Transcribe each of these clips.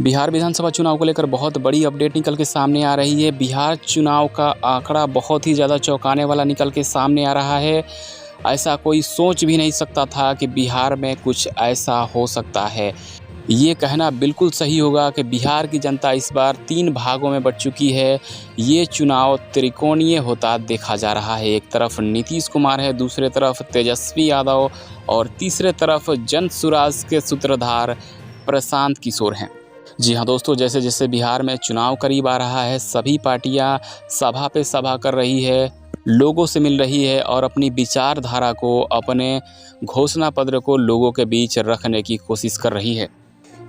बिहार विधानसभा चुनाव को लेकर बहुत बड़ी अपडेट निकल के सामने आ रही है। बिहार चुनाव का आंकड़ा बहुत ही ज़्यादा चौंकाने वाला निकल के सामने आ रहा है। ऐसा कोई सोच भी नहीं सकता था कि बिहार में कुछ ऐसा हो सकता है। ये कहना बिल्कुल सही होगा कि बिहार की जनता इस बार 3 भागों में बँट चुकी है। ये चुनाव त्रिकोणीय होता देखा जा रहा है। एक तरफ नीतीश कुमार है, दूसरे तरफ तेजस्वी यादव और तीसरे तरफ जनसुराज के सूत्रधार प्रशांत किशोर हैं। जी हाँ दोस्तों, जैसे जैसे बिहार में चुनाव करीब आ रहा है, सभी पार्टियां सभा पे सभा कर रही है, लोगों से मिल रही है और अपनी विचारधारा को, अपने घोषणा पत्र को लोगों के बीच रखने की कोशिश कर रही है।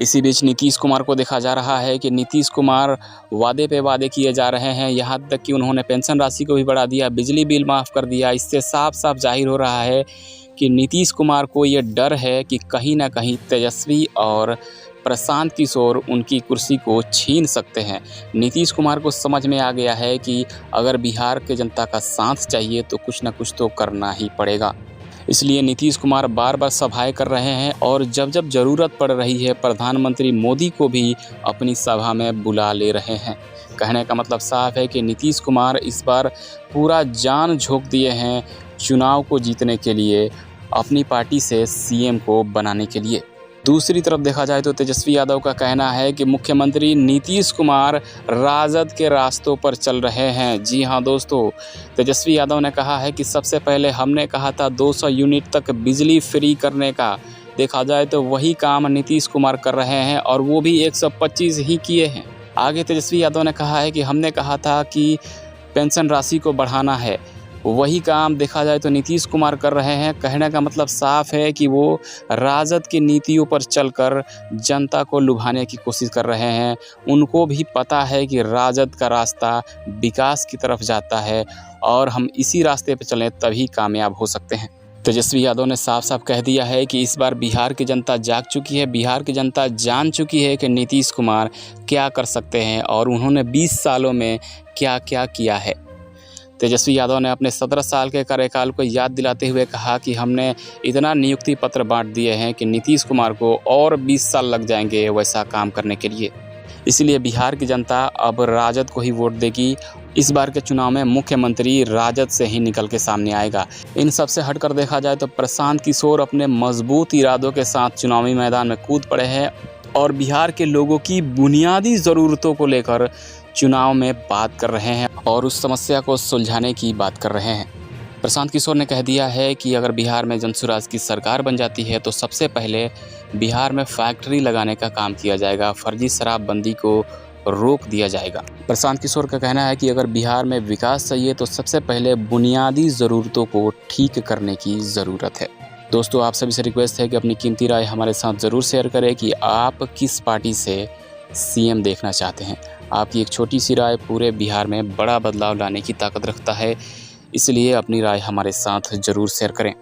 इसी बीच नीतीश कुमार को देखा जा रहा है कि नीतीश कुमार वादे पे वादे किए जा रहे हैं। यहाँ तक कि उन्होंने पेंशन राशि को भी बढ़ा दिया, बिजली बिल माफ़ कर दिया। इससे साफ साफ जाहिर हो रहा है कि नीतीश कुमार को ये डर है कि कहीं ना कहीं तेजस्वी और प्रशांत किशोर उनकी कुर्सी को छीन सकते हैं। नीतीश कुमार को समझ में आ गया है कि अगर बिहार के जनता का साथ चाहिए तो कुछ ना कुछ तो करना ही पड़ेगा। इसलिए नीतीश कुमार बार बार सभाएं कर रहे हैं और जब जब ज़रूरत पड़ रही है प्रधानमंत्री मोदी को भी अपनी सभा में बुला ले रहे हैं। कहने का मतलब साफ है कि नीतीश कुमार इस बार पूरा जान झोंक दिए हैं चुनाव को जीतने के लिए, अपनी पार्टी से सीएम को बनाने के लिए। दूसरी तरफ देखा जाए तो तेजस्वी यादव का कहना है कि मुख्यमंत्री नीतीश कुमार राजद के रास्तों पर चल रहे हैं। जी हाँ दोस्तों, तेजस्वी यादव ने कहा है कि सबसे पहले हमने कहा था 200 यूनिट तक बिजली फ्री करने का। देखा जाए तो वही काम नीतीश कुमार कर रहे हैं और वो भी 125 ही किए हैं। आगे तेजस्वी यादव ने कहा है कि हमने कहा था कि पेंशन राशि को बढ़ाना है, वही काम देखा जाए तो नीतीश कुमार कर रहे हैं। कहने का मतलब साफ है कि वो राजद की नीतियों पर चलकर जनता को लुभाने की कोशिश कर रहे हैं। उनको भी पता है कि राजद का रास्ता विकास की तरफ जाता है और हम इसी रास्ते पर चलें तभी कामयाब हो सकते हैं। तेजस्वी यादव ने साफ साफ कह दिया है कि इस बार बिहार की जनता जाग चुकी है, बिहार की जनता जान चुकी है कि नीतीश कुमार क्या कर सकते हैं और उन्होंने 20 सालों में क्या क्या किया है। तेजस्वी यादव ने अपने 17 साल के कार्यकाल को याद दिलाते हुए कहा कि हमने इतना नियुक्ति पत्र बांट दिए हैं कि नीतीश कुमार को और 20 साल लग जाएंगे वैसा काम करने के लिए। इसलिए बिहार की जनता अब राजद को ही वोट देगी। इस बार के चुनाव में मुख्यमंत्री राजद से ही निकल के सामने आएगा। इन सब से हटकर देखा जाए तो प्रशांत किशोर अपने मजबूत इरादों के साथ चुनावी मैदान में कूद पड़े हैं और बिहार के लोगों की बुनियादी ज़रूरतों को लेकर चुनाव में बात कर रहे हैं और उस समस्या को सुलझाने की बात कर रहे हैं। प्रशांत किशोर ने कह दिया है कि अगर बिहार में जनसुराज की सरकार बन जाती है तो सबसे पहले बिहार में फैक्ट्री लगाने का काम किया जाएगा, फर्जी शराबबंदी को रोक दिया जाएगा। प्रशांत किशोर का कहना है कि अगर बिहार में विकास चाहिए तो सबसे पहले बुनियादी ज़रूरतों को ठीक करने की ज़रूरत है। दोस्तों, आप सभी से रिक्वेस्ट है कि अपनी कीमती राय हमारे साथ ज़रूर शेयर करें कि आप किस पार्टी से सीएम देखना चाहते हैं। आपकी एक छोटी सी राय पूरे बिहार में बड़ा बदलाव लाने की ताकत रखता है, इसलिए अपनी राय हमारे साथ ज़रूर शेयर करें।